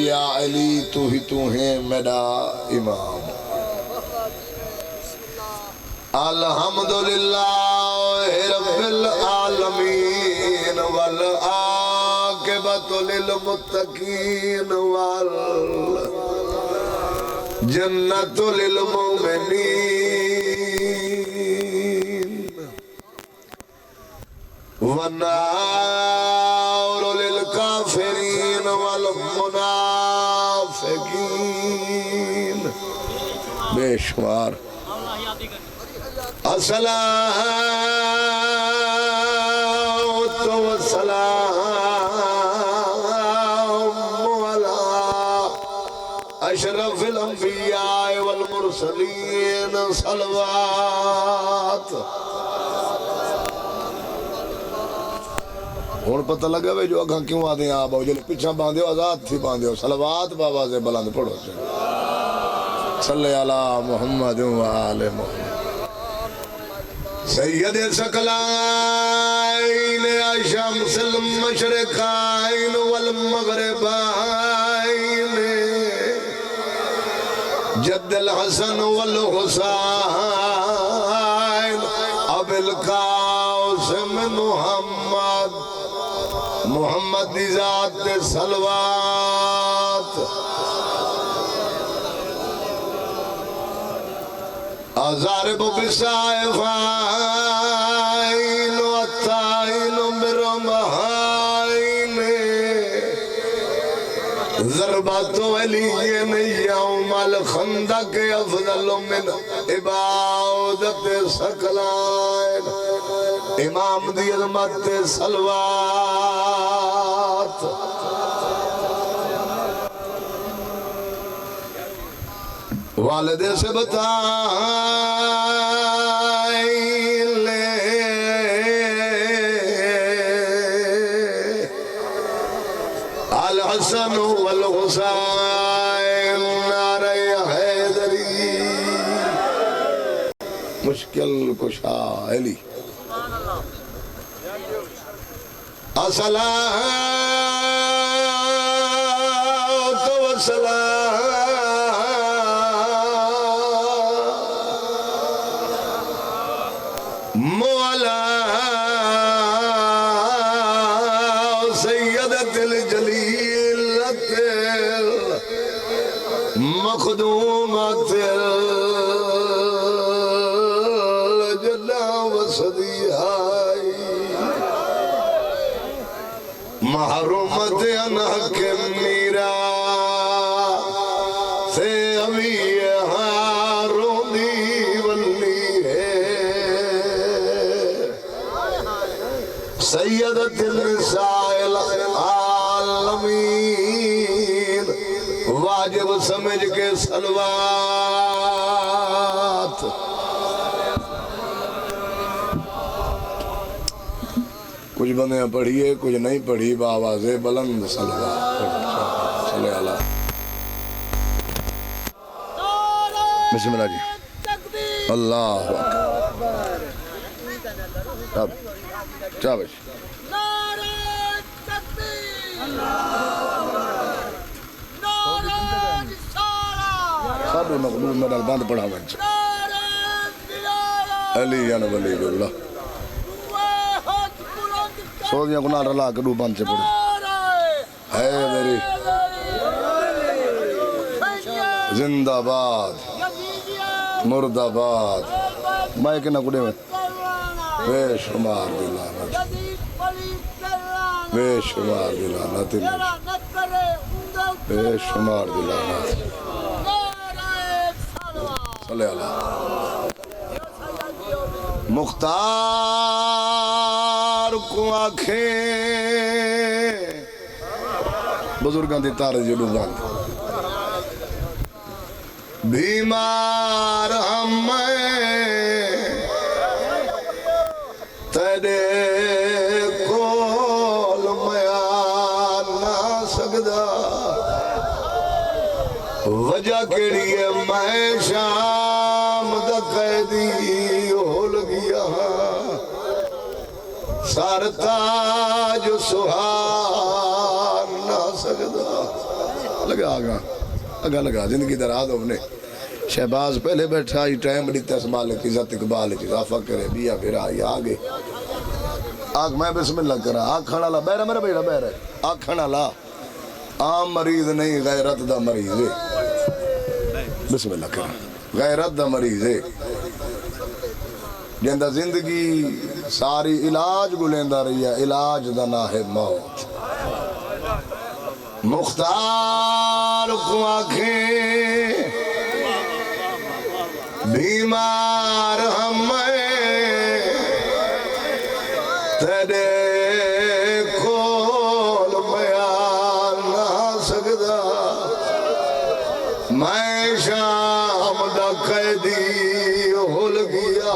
یا علی تو ہی تو ہے میرا امام الحمدللہ رب العالمین والعاقبۃ للمتقین والجنۃ للمؤمنین والنار للکافرین والمنافقین بے شمار الصلاۃ والسلام علی اشرف الانبیاء والمرسلین صلوات اور پتہ لگا بھئی جو اگھاں کیوں آدھے ہیں آپ جو پچھا باندھے ہو آزاد تھی باندھے ہو صلوات بابا سے بلند پڑھو صلی علی محمد و آل محمد سید ثقلین شمس المشرقین والمغربین جد الحسن والحسین ابو القاسم محمد محمد دی ذات صلوات ضارب بالسائفین والتائین برمحائین ضربات علی یوم الخندق افضل من عبادت ثقلین امام دی عظمت صلوات والد سے بتائیں لے الحسن والحسین نعرہ حیدری مشکل کشا علی الصلاۃ والسلام مولا سیدت الجلیلت مخدومت الجلا وصدیہائی محرومت انحق میرا سے ابھی ہارون دی ولی ہے سیدت النساء العالمین واجب سمجھ کے صلوات کچھ بندے پڑھیے کچھ نہیں پڑھی بآواز بلند صلوات صلی اللہ بسم اللہ جی اللہ اکبر چابش سادو مقبول میرا باندھ پڑھا بنچ علی یا ولی اللہ سودیاں گناہ رلا کے دو باندھ سے پڑھا ہے میری زندہ باد مرد آباد مائے کے نکڑے میں بے شمار دلانت بے شمار دلانت بے شمار دلانت صلی اللہ مختار کو آنکھیں بزرگاں دی تارے جلو باندھ بیمار ہم تیرے کول میان نہ سکدا وجہ کیڑی ہے میں شام دا قیدی ہو لگیا سار تاج سہار نہ سکدا لگا آگا اگا لگا زندگی دراز ہونے شہباز پہلے بیٹھا ہی ٹائم بڑی تسمال کی عزت اقبال کی اضافہ کرے بیا پھر آئی آگے آگ میں بسم اللہ کرا آگ کھانا لا بیرہ میرا بیڑا بیرہ آگ کھانا لا عام مریض نہیں غیرت دا مریض ہے بسم اللہ کرا غیرت دا مریض ہے جندہ زندگی ساری علاج گلیندہ رہی ہے علاج دا نہ ہے موت مختار کو آنکھیں بیمار ہمیں تیرے کول میں آ نہ سکتا میں شام دا قیدی ہل گیا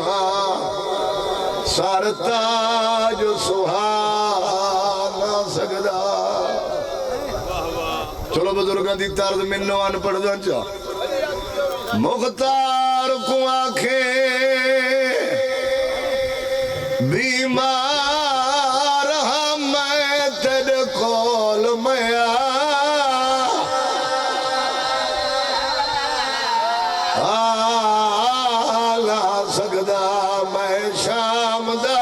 سر تاج سہا نہ سکتا چلو بزرگاں دی طرز منو ان پڑھ دوں چاہ مختار کو آنکھیں بیمار ہمیں تیرے کول میں آ سکدا میں شام دا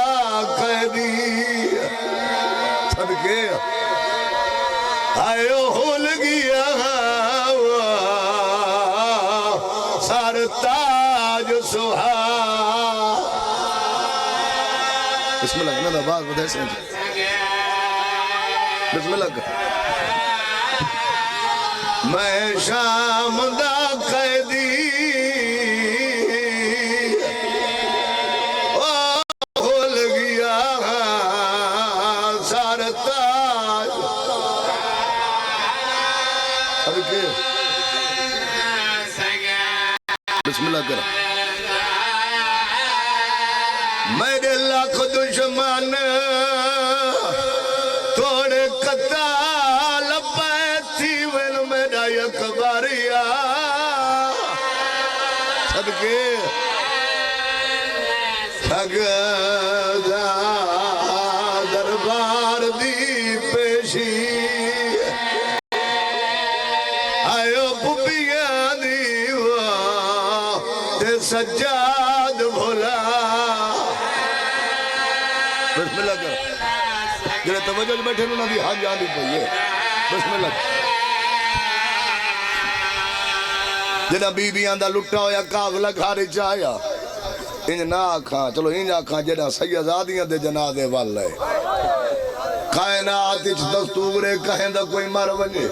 قیدی صدقے آئے ہل گیا سر تاج سہا بسم اللہ کرنا دا بات بدھے سنجھ بسم اللہ کرنا میں شام دا قیدی ہل گیا سر تاج بسم اللہ کرو میرے لاکھ دشمن توڑے قتال پیتی ون میرا یک باریا صدقے سگدہ دربار دی پیشی سجاد بھولا بسم اللہ کرو جنہیں توجہ جو بیٹھے انہوں نے ہاں جانی پہیے بسم اللہ جنہیں بی بی آندہ لٹا ہویا کافلہ گھاری چاہیا انج نہ آکھاں چلو انج آکھاں جنہیں سیدادیاں دے جنادے والے کائنات اچھ دستورے کہیں دا کوئی مر ونجے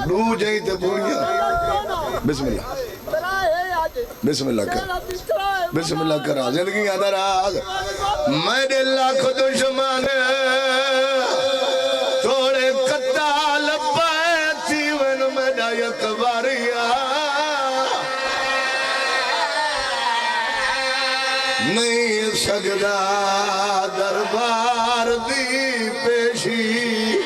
ڈو جائیں تے بھوڑیاں بسم اللہ بسم اللہ کر بسم اللہ کرا زندگی اندر آگ میرے لاکھ دشمن توڑے قتال پیتی ون میرا یک باریا نہیں سکدا دربار دی پیشی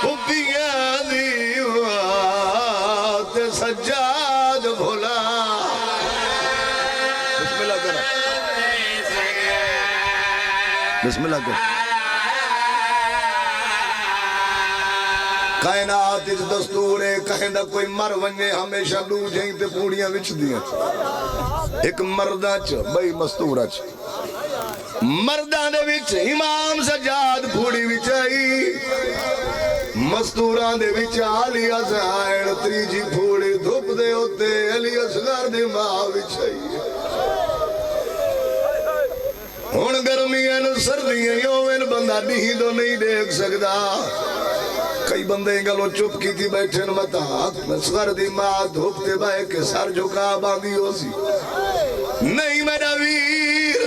پپیاں دی وات سجاد بھولا بسم اللہ کرا بسم اللہ کرا کائنات اس دستورے کہیں دا کوئی مر ونجے ہمیشہ لو جائیں تے پوڑیاں وچ دیاں ایک مردہ چ بھئی مستورہ چ مردہ دے وچ امام سجاد پوڑی وچ آئی مستوران دے وچ علی ازائن تریجی پھوڑی دھوپ دے ہوتے علی اصغر دے ماں وچ آئی ہون گرمیاں سردیاں یومن بندہ نہیں دو نہیں دیکھ سکدا کئی بندے گلو چپ کی تھی بیٹھے نمتا اصغر دی ماں دھوپ دے بائے کے سر جھکا باندھی ہو سی نہیں میرا ویر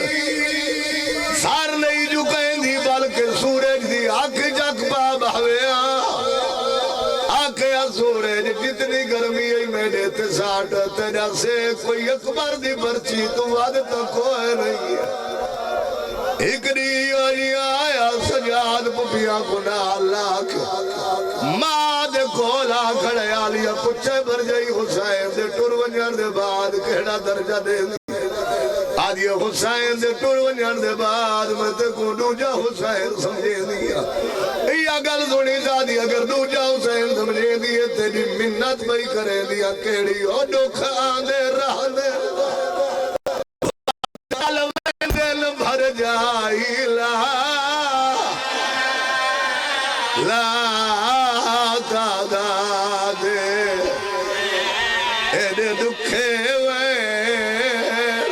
سار نہیں جھکیں دی بلکہ سورج دی آنکھ جک پا بھاوے آنکھیں سورج جتنی گرمی ہے میرے تے ساٹھ تیرا سے کوئی اکبر دی برچی تو وعد تک کوئی نہیں ہے اکری آیا سجاد پپیاں کو نالا ماں دے کولا کھڑے آلیا پچھے بھر جائی حسین دے ٹور ونجان دے بعد کہڑا درجہ دے آج یہ حسین دے ٹور ونجان دے بعد میں تے کو نوجہ حسین سمجھے دیا یا گل سنی زادی اگر دو جاؤ سین سمجھے دیئے تیری منت بھئی کرے دیا کیڑی او دکھ آندے رہ دے دل دل بھر جائی لا تعداد ایڈے دکھے ویر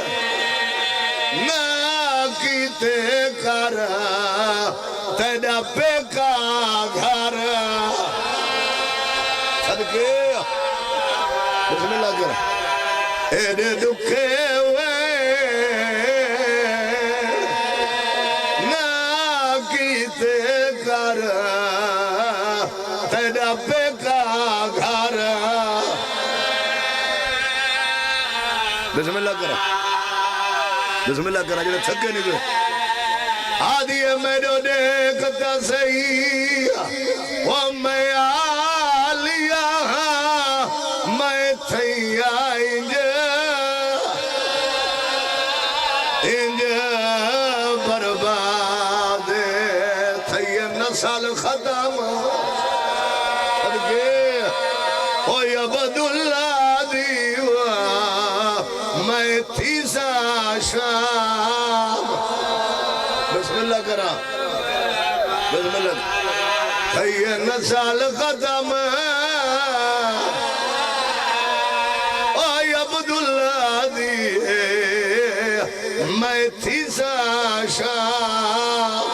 نا کیتے کر تیڑا پیکا گھر صدقے بسم اللہ کر ایڈے دکھے ویر نا کیتے کر تیڑا پیکا گھر بسم اللہ کرا بسم اللہ کرا جنہیں تھکے نہیں گئے آدھی میرے دیکھتا سہی وہ میں آلیا میں تھیا انج برباد تھیا نسل ختم اوہ عبداللہ دیوہ میں تیسا شام بسم اللہ کرا بسم اللہ یہ نسل ختم اوہ عبداللہ دیوہ میں تیسا شام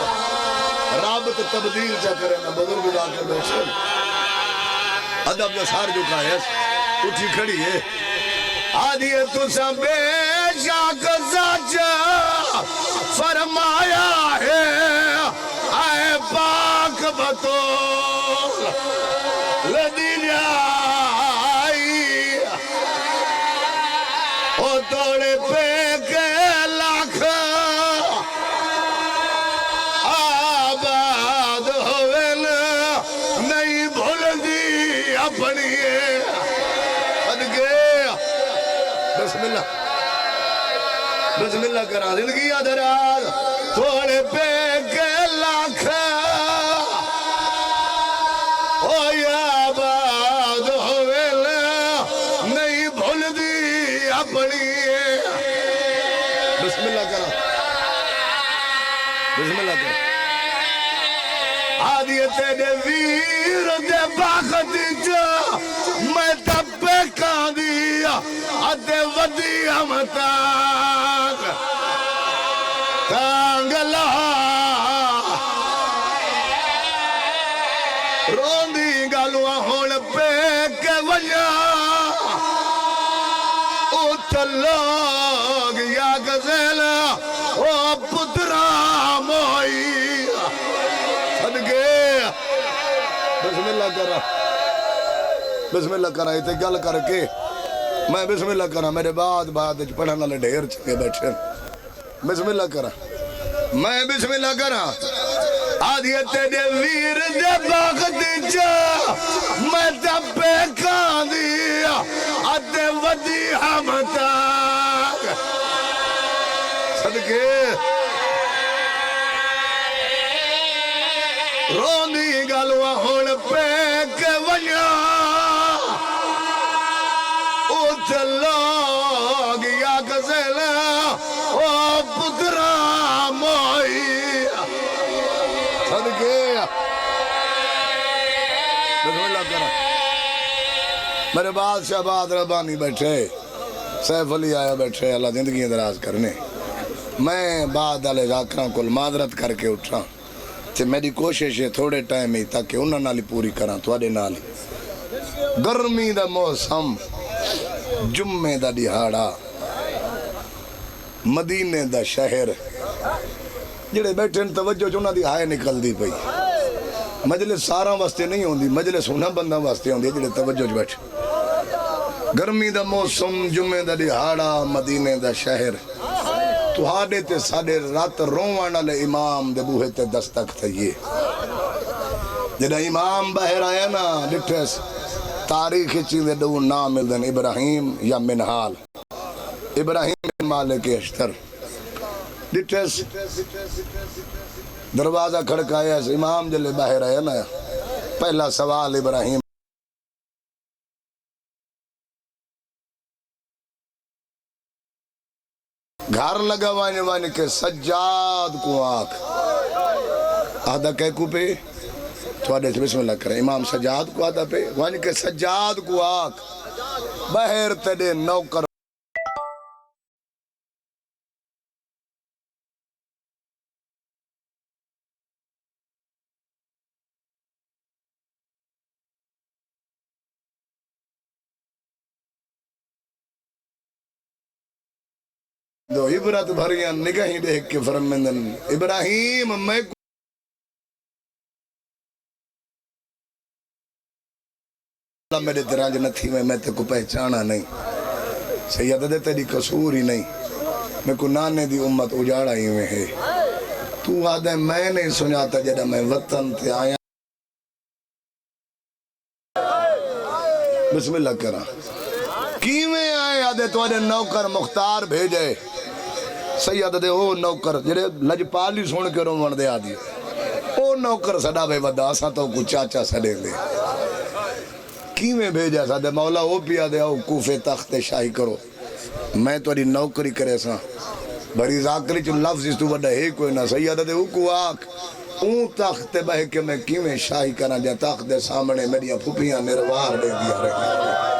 رابط تبدیل چا کرے نا بزرگ جا کے بیٹھے ادب جو سار جو کا ہے اٹھی کھڑی ہے آدھی تو سب بے شاک سچ فرمایا ہے اے پاک بطول لدی جائی او توڑے پہ کے لاکھ آباد ہوئے نہیں بھول دی اپنی بسم اللہ بسم اللہ کرا زندگی آدھرات تھوڑے پہ کے لاکھ اوہ آباد ہوئے نہیں بھول دی اپنی بسم اللہ کرا بسم اللہ کرا آدھی تیرے ویر دے باختی جا میں تپے کان دیا آدھے ودی امتاک تانگلا روندی گالوہ ہون پہ کے وجہ اتلوگ یا گزیلا او پترا موئی صدقے بسم اللہ کرا بسم اللہ کرا یہ گل کر کے میں بسم اللہ کرا میرے بعد پڑھنا لے ڈھیر چکے بیٹھے بسم اللہ کرا میں بسم اللہ کرا آدھی تیرے ویر دے باغت جا میں تپے کان دیا آدھے ودی ہم تاک صدقے روندی گالوہ ہون پہ کے وجہ اتلوگ یا گزیلا او پترا موئی صدقے بسم اللہ کرا میرے بعد شہباد ربانی بیٹھے سیف علی آیا بیٹھے اللہ زندگی دراز کرنے میں بعد علی راکھاں کل معذرت کر کے اٹھا تے میری کوشش ہے تھوڑے ٹائم ہی تاکہ انہاں نالی پوری کراں تھوڑے نالی گرمی دا موسم جمعے دا دہاڑا مدینے دا شہر جڑے بیٹھے توجہ چونہ دی ہائے نکل دی پئی مجلس سارا واسطے نہیں ہوندی مجلس انہاں بندہ واسطے ہوندی جڑے توجہ چ بیٹھے گرمی دا موسم جمعے دا دہاڑا مدینے دا شہر تو ہاڑے تے ساڑے رات روان والے امام دے بوہے تے دستک تھئیے جڑا امام باہر آیا نا ڈٹھس تاریخ چیزیں دو نام ملدن ابراہیم یا منحال ابراہیم بن مالک اشتر ڈٹھس دروازہ کھڑکایا اس امام جلے باہر آیا نا پہلا سوال ابراہیم گھر لگا وانی کے سجاد کو آنکھ آدھا کہہ کو پہ تھوڑے سے بسم اللہ کریں امام سجاد کو آدھا پہ وانی کے سجاد کو آنکھ بہر تیرے نوکر دو عبرت بھریاں نگاہیں دیکھ کے فرمندن ابراہیم میں اللہ میرے تراج نہ تھی میں تے کو پہچانا نہیں سیدہ دے تیری قصور ہی نہیں میں کو نانے دی امت اجاڑا ہی میں ہے تو آدھے میں نہیں سناتا جڑا میں وطن تے آیا بسم اللہ کرا کیویں آئے آدھے تو آدھے نوکر مختار بھیجے سیدہ دے او نوکر جڑے لجپالی سن کے رومن دے آدھی او نوکر سڑا بے ودا سا تو کو چاچا سڑے دے کیویں بھیجا سا دے مولا او پیا دے او کوفے تخت شاہی کرو میں توڑی نوکری کرے سا بری ذاکری چو لفظ اس تو بڑا ہے کوئی نہ سیدہ دے او کو آکھ اون تخت بہ کے میں کیویں شاہی کرنا جا تخت دے سامنے میری پھوپیاں نروار دے دیا رہے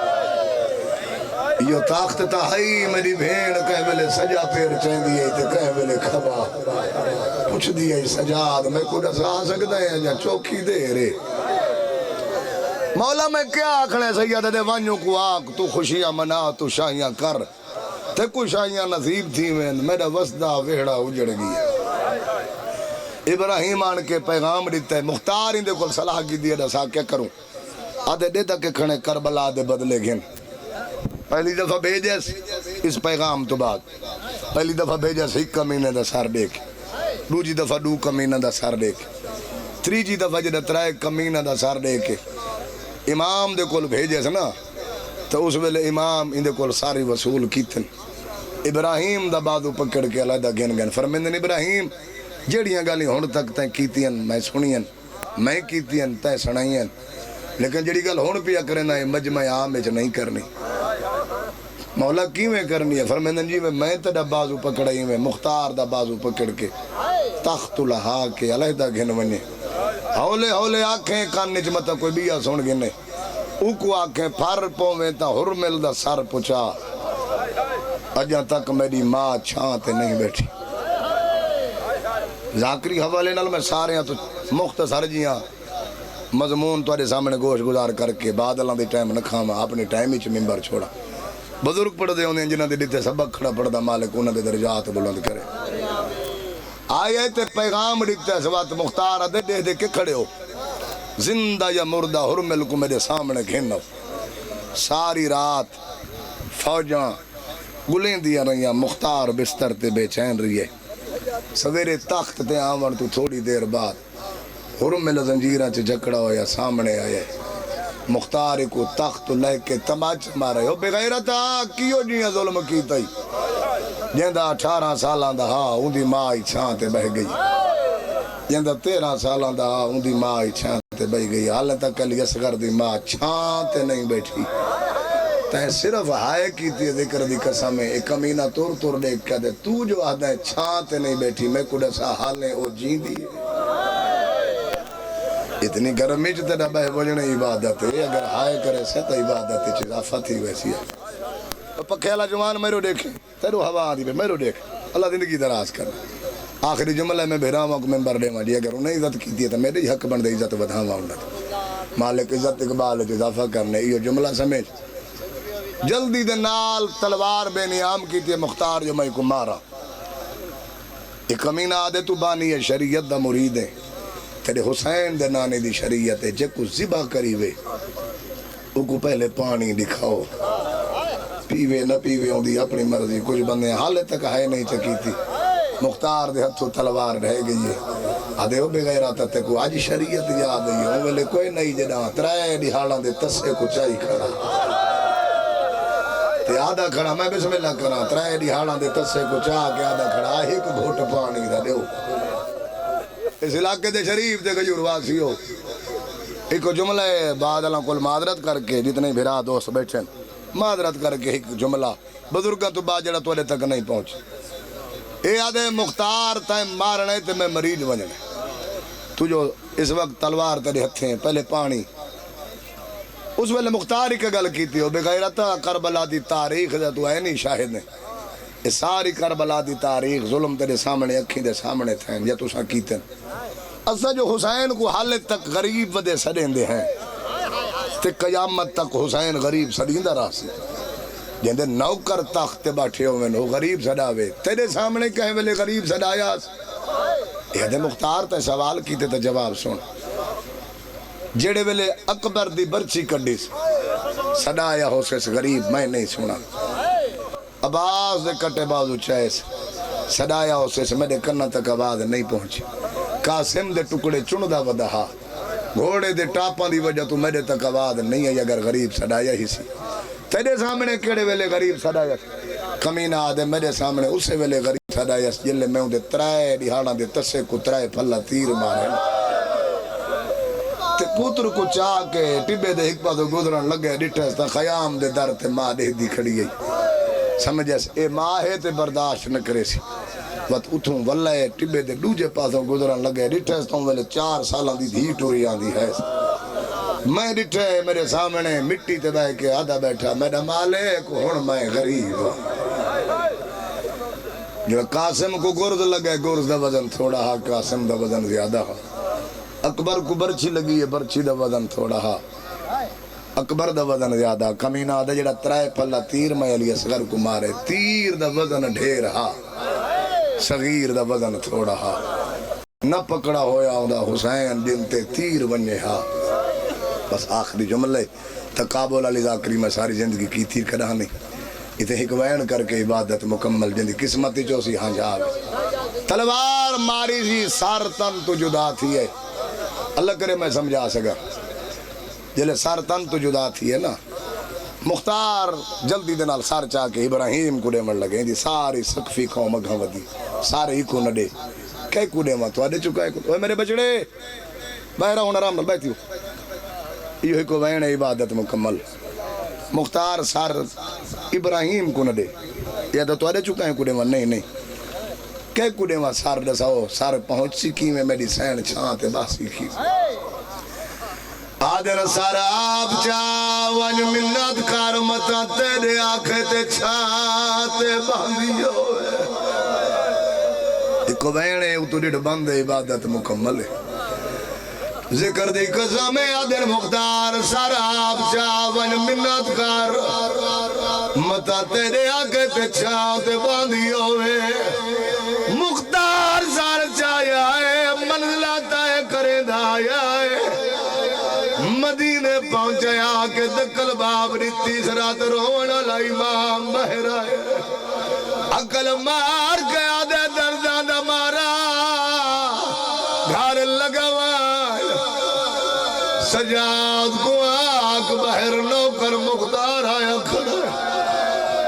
یہ تاخت تا ہائی میری بھین کہیں ملے سجا پیر چین دیئے تے کہیں ملے کھبا پوچھ دیئے سجاد میں کو رسا سکتا ہے یا چوکی دے رے مولا میں کیا آکھنے سیدہ دے وانیوں کو آکھ تو خوشیاں منا تو شاہیاں کر تے کو شاہیاں نصیب تھی میں میرا وسدہ ویڑا اجڑ گیا ابراہیم آن کے پیغام دیتا ہے مختار اندے کو صلاح کی دیا دسا کیا کروں آدھے دیتا کہ کھنے کربلا دے بدلے گھن پہلی دفعہ بھیجیس اس پیغام تو بعد پہلی دفعہ بھیجیس ایک کمینہ دا سار دیکھ دوجی دفعہ دو کمینہ دا سار دیکھ تریجی دفعہ جدہ ترائے کمینہ دا سار دیکھ امام دے کول بھیجیس نا تو اس ویلے امام اندے کول ساری وصول کیتن ابراہیم دا بادو پکڑ کے علیدہ گن گن فرمندن ابراہیم جیڑیاں گالی ہون تک تین کیتین میں سنین میں کیتین تین سنائین لیکن جیڑی گل ہون پیا کرنا ہے مجمع عام اچھ نہیں کرنی مولا کیویں کرنی ہے فرمندن جی میں تیڑا بازو پکڑائی میں مختار دا بازو پکڑ کے تخت لہا کے علیدہ گھن ونے ہولے ہولے آنکھیں کان نجمتا کوئی بیا سن گنے اوکو آنکھیں پھر پویں تا حرمل دا سر پچا اجا تک میری ماں چھانتے نہیں بیٹھی ذاکری حوالے نال میں سارے ہیں تو مختصر جیاں مضمون توڑے سامنے گوش گزار کر کے بادلان دی ٹائم نکھاما اپنی ٹائم ہی چھ ممبر چھوڑا بزرگ پڑھ دے ہوندے جنہاں دے دیتے سبق کھڑا پڑھ دا مالک انہاں دے درجات بلند کرے آئے تے پیغام دیتے سوات مختار دے دے دے کے کھڑے ہو زندہ یا مردہ حرمل کو میرے سامنے گھنو ساری رات فوجاں گلیں دیا رہیاں مختار بستر تے بے چین رہی ہے سویرے تخت تے آمن تو تھوڑی دیر بعد حرمل زنجیرہ چھ جھکڑا ہویا سامنے آئے مختار کو تخت لے کے تماچ مارے ہو بغیرتا کیوں جیاں ظلم کیتا ہی جیندہ 18 سالان دا ہاں ان دی ماں ہی چھانتے بہ گئی جیندہ 13 سالان دا ہاں ان دی ماں ہی چھانتے بہ گئی حالت تک علی اصغر دی ماں چھانتے نہیں بیٹھی تین صرف ہائے کیتی ہے ذکر دی قسم ہے ایک کمینہ تور تور دیکھ کہتے تو جو آدھا ہے چھانتے نہیں بیٹھی میں کڑا سا حالیں او جین دی اتنی گرمی جو تیرا بہ بجنے عبادت ہے اگر ہائے کرے سے تو عبادت ہے چیز آفت ہی ویسی ہے پکھیلا جوان میرو دیکھیں تیرو ہوا آدھی پہ میرو دیکھ اللہ زندگی دراز کر آخری جملہ میں بہراما کو ممبر دے ماں جی اگر انہیں عزت کی تھی تو میرے حق بن دے عزت بدھاما ہوں مالک عزت اقبال ہے اضافہ کرنے یہ جملہ سمیج جلدی دے نال تلوار بے نیام کی تھی مختار جو میں کو مارا ایک کمینہ آدھے تو بانی ہے شریعت دا مرید ہے تیرے حسین دے نانے دی شریعت ہے جے کو ذبح کری وے او کو پہلے پانی دکھاؤ پیوے نہ پیوے ہوں دی اپنی مرضی کچھ بندے حالے تک ہے نہیں چکی تھی مختار دے ہتھو تلوار رہ گئی ہے آدھے ہو بغیرہ تے کو آج شریعت یاد ہے ہوں ویلے کوئی نہیں جڑا ترائے دیہاڑاں دے تسے کو چاہی کھڑا تے آدھا کھڑا میں بسم اللہ کرا ترائے دیہاڑاں دے تسے کو چاہ کے آدھا کھڑا ایک گھوٹ پانی دا دیو اس علاقے دے شریف دے گجور واسی ہو ایک جملہ ہے بعد اللہ کو معذرت کر کے جتنے بھرا دوست بیٹھے معذرت کر کے ایک جملہ بزرگاں تو بعد جڑا توڑے تک نہیں پہنچ اے آدھے مختار تائیں مارنے تے میں مریض بننے تو جو اس وقت تلوار تیرے ہتھیں ہیں پہلے پانی اس ویلے مختار ہی کا گل کیتی ہو بغیرتا کربلا دی تاریخ دا تو ہے نہیں شاہد نے اس ساری کربلا دی تاریخ ظلم تیرے سامنے اکھیں دے سامنے تھے یا تو سا کیتے اصلا جو حسین کو حال تک غریب ودے سڑیں دے ہیں تے قیامت تک حسین غریب سڑیں دا راسی جندے نوکر تخت بیٹھے ہوئے نو غریب سڑاوے تیرے سامنے کہیں ویلے غریب سڑایا یہ دے مختار تے سوال کیتے تے جواب سن جیڑے ویلے اکبر دی برچی کڈی سڑایا ہو سے غریب میں نہیں سنا آواز دے کٹے بازو چیس سڑایا ہو سے میرے کنہ تک آواز نہیں پہنچی قاسم دے ٹکڑے چندہ ودہا گھوڑے دے ٹاپاں دی وجہ تو میرے تک آواز نہیں ہے اگر غریب سڑایا ہی سی تیرے سامنے کیڑے ویلے غریب سڑایا کمینہ آدھے میرے سامنے اسے ویلے غریب سڑایا جلے میں دے ترائے دیہانا دے تسے کو ترائے پھلا تیر مارے تے پوتر کو چاہ کے ٹبے دے حکمہ دے گزرن لگے ڈٹھستا خیام دے در تے ماں دے دی کھڑی گئی سمجھے اے ماں ہے تے برداشت نہ کرے سی وقت اتھوں واللہ ٹبے دے دوجے پاسوں گزرن لگے ڈٹھستا ہوں ویلے 4 سالہ دی دھی ٹوری آندی ہے میں ڈٹھے میرے سامنے مٹی تے بہ کے آدھا بیٹھا میرا مالک ہون میں غریب جو قاسم کو گرز لگے گرز دا وزن تھوڑا ہا قاسم دا وزن زیادہ ہا اکبر کو برچی لگی ہے برچی دا وزن تھوڑا ہا اکبر دا وزن زیادہ کمینہ دا جڑا ترائے پھلا تیر میں علی اصغر کو مارے تیر دا وزن ڈھیر ہا صغیر دا وزن تھوڑا ہا نہ پکڑا ہویا ہوں دا حسین جن تے تیر بننے ہا بس آخری جملے تقابل علی ذاکری میں ساری زندگی کی تیر کڑا نہیں اتنے ایک وین کر کے عبادت مکمل جندی قسمتی چوسی ہاں جا تلوار ماری سی سار تن تو جدا تھی ہے اللہ کرے میں سمجھا سکا جلے سار تن تو جدا تھی ہے نا مختار جلدی دنال سار چاہ کے ابراہیم کو ڈے مر لگے دی ساری سقفی قوم اگھاں ودی سارے ہی کو نڈے کئی کو ڈے ماں تو آدھے چکا ہے کو میرے بچڑے بہرہ ہونا رام نل بیتی ہو یہ ایک وین عبادت مکمل مختار سار ابراہیم کو نہ دے یا تو آدھے چکا ہے کڑے ماں نہیں کہ کڑے ماں سار دساؤ سار پہنچ سکی میں میری سین چھانتے باسی کی آدھر سار آپ چاون منت کارمتا تیرے آنکھیں تے چھانتے باندھیو ایک وین ہے تو ڈیڑھ بند عبادت مکمل ہے ذکر دی قسم آدھر مختار سراب چاون منت کر متا تیرے آگے تے چھاوتے باندھی ہوئے مختار سار چاہیا ہے منزلہ تائے کرے دھایا ہے مدینے پہنچے آکے دکل باب ریتی سرات رونا لائی امام بہرہ ہے عقل مار کے آدھے دردان دا مارا گھر لگوا سجاد کو آگ بہر نوکر مختار آیا کھڑا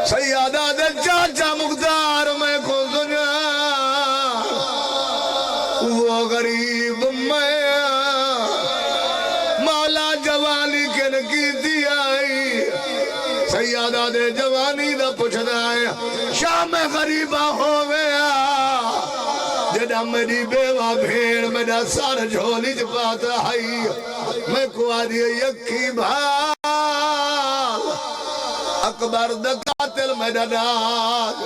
سیادہ دے چاچا مختار میں کو سنیا وہ غریب میں مولا جوانی کے نکی دی آئی سیادہ دے جوانی دا پوچھتا ہے شام غریبہ ہو گیا جڑا میری بیوہ بھیڑ میرا سار جھولی جپاتا ہے میں کو آدھی یکی بھال اکبر دا قاتل میرا ناگ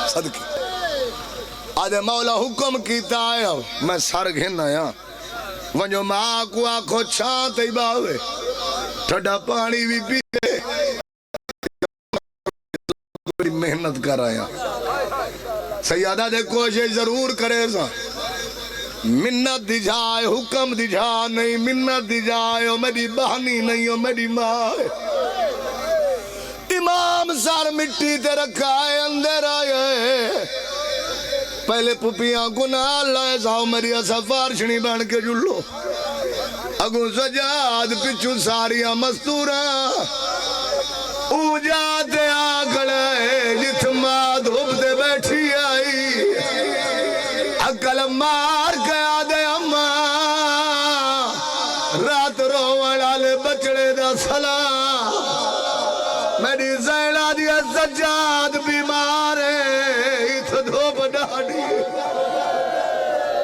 صدقی آدھے مولا حکم کیتا آیا میں سر گھن آیا ونجو ماں کو آنکھو چھانتے ہی باوے ٹھڑا پانی بھی پیے محنت کر آیا سیادہ دے کوشش ضرور کرے سا منت دی جائے حکم دی جائے نہیں منت دی جائے او میری بہنی نہیں او میری ماں امام سار مٹی تے رکھا ہے اندر آئے پہلے پپیاں گناہ لائے ساؤ میری سفار شنی بان کے جلو اگو سجاد پچھو ساریاں مستورہ او جاتے آگڑے جت ماں دھوپ دے بیٹھی آئی عقل مار کے آدھے اماں والے بچڑے دا سلام میری زینہ دی سجاد بیمار ہے ات دھوپ ڈاڑی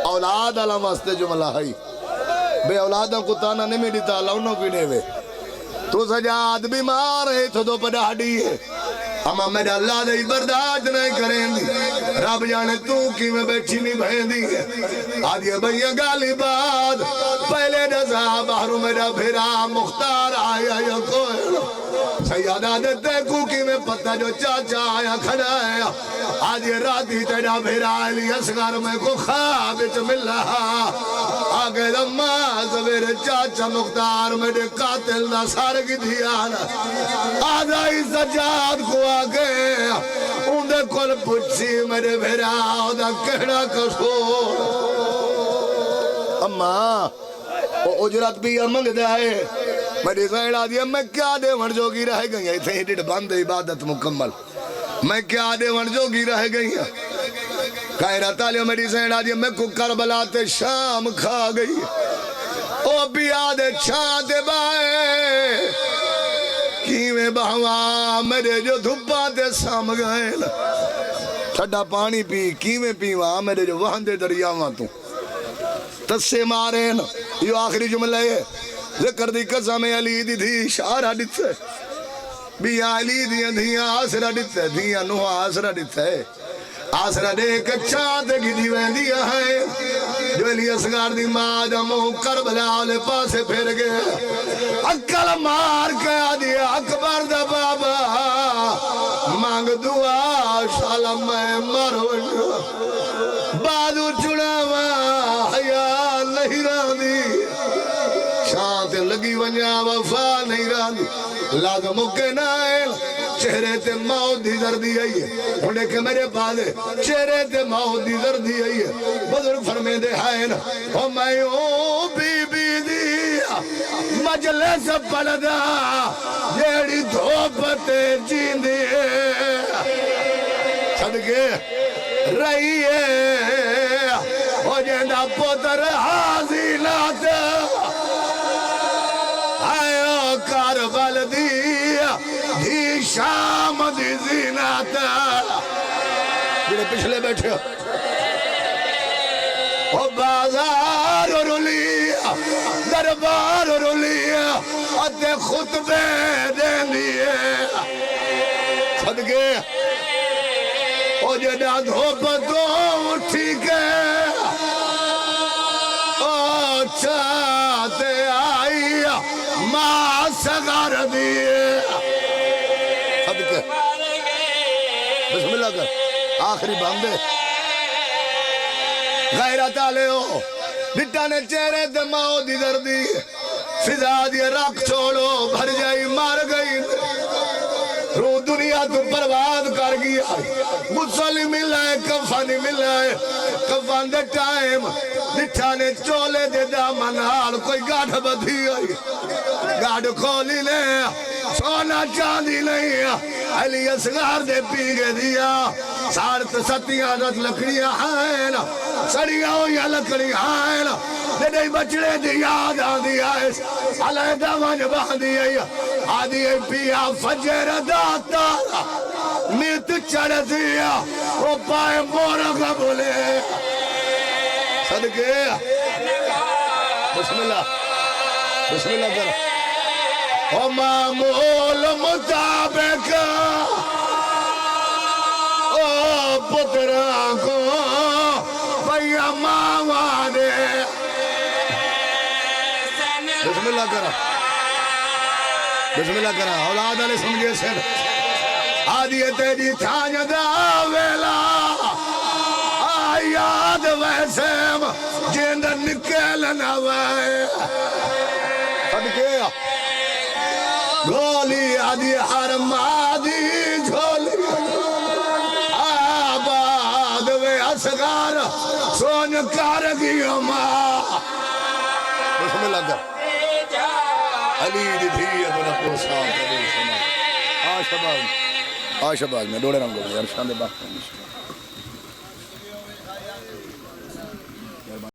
اولاد علم واسطے جملہ ہے بے اولادوں کو تانا نہیں میری تالا انہوں کی نہیں وے تو سجاد بیمار ہے ات دھوپ ڈاڑی ہے اما میرے اللہ دے برداشت نہیں کریں دی رب جانے تو کی میں بیٹھی نہیں بہن دی آدھے بھئیہ گالی بات پہلے نزا بحروں میرا بھیرا مختار آیا یا کوئی سیادہ دیتے کوکی میں پتہ جو چاچا آیا کھڑا ہے آدھے راتی تیرا بھیرا علی اصغر میں کو خوابت مل رہا آگے دماغ میرے چاچا مختار میرے قاتل نہ سارگی دھیانا آدھا ہی سجاد کو آگے اندھے کل پچھی میرے بھیرا آدھا کہڑا کشور اممہ اجرت بھی امنگ دائے میری غیرہ دیا میں کیا دے ورجوگی رہ گئی ہیں اتنے ہی بند عبادت مکمل میں کیا دے ورجوگی رہ گئی ہیں قائرہ تالیہ میری زینہ دیا میں کو کربلات شام کھا گئی او بیادے چھاتے بائے کیویں بہوا میرے جو دھپاتے سام گئے ٹھڈا پانی پی کیویں پیواں میرے جو وہاں دے دریاواں تو تسے مارے نا یہ آخری جملہ ہے ذکر دی قسم علی دی دھی شارہ دیتے بیاں علی دیاں دھیاں آسرہ دیتے دھیاں نوہ آسرہ دیتے آسرہ دیکھ چاہتے کی دیویں دیا ہے جو علی اصغر دی مادموں کربلا والے پاسے پھر گئے اکل مار کے دیا اکبر دا بابا مانگ دعا شالا میں مرو بادو چڑاوا حیاء نہیں راندی شانت لگی ونیا وفا نہیں راندی لازموں کے نائل چہرے تے موت دی دردی آئی ہے انہیں کہ میرے پادے چہرے تے موت دی دردی آئی ہے بزرگ فرمے دے ہائے نا او میں او بی بی دیا مجلس پڑھدا جیڑی دھوپتے جیندی ہے صدقے رہی ہے او جیندہ پتر حاضرات آئیو کاربل دیا دھی شام دی زینات جنہیں پچھلے بیٹھے او بازار رو لیا دربار رو لیا ادھے خطبے دین دیئے صدقے او جنہ دھوپ تو ٹھیک ہے او چاہتے آئی ماں سگار دیئے صدقے بسم اللہ کر آخری باندے غیرت آلے ہو بٹا نے چہرے دماؤ دی دردی فضا دی رکھ چھوڑو بھر جائی مار گئی روح دنیا تو برباد کر گیا غسل ملا ہے کفن ملا ہے کفن دے ٹائم بٹا نے چولے دے دامن حال کوئی گاڑھ بدھی آئی گاڑھ کھولی لے سونا چاندی نہیں علی اصغر دے پیگے دیا سارت ستیاں رت لکڑیاں ہیں سڑیاں ہویا لکڑیاں ہیں دے بچڑے دی یاد آن دیا ہے علیدہ ونج باندھ دیا آدھی پیا فجر داتا نیت چڑھ دیا وہ پائے مورگا بولے صدقے بسم اللہ کر او معمول مطابق او پتران کو بھیا ماوانے بسم اللہ کرا اولاد علیہ سمجھے سن آدھی تیری تھانج دا ویلا آیاد ویسے جیند نکلنا وے صدقے گولی آدھی حرم آدھی جھولی آباد وے اصغر سون کارگیوں ماں بسم اللہ کر علی دی دھی اپنا پوسا آشباز میں دوڑے رنگو ارشان دے باقی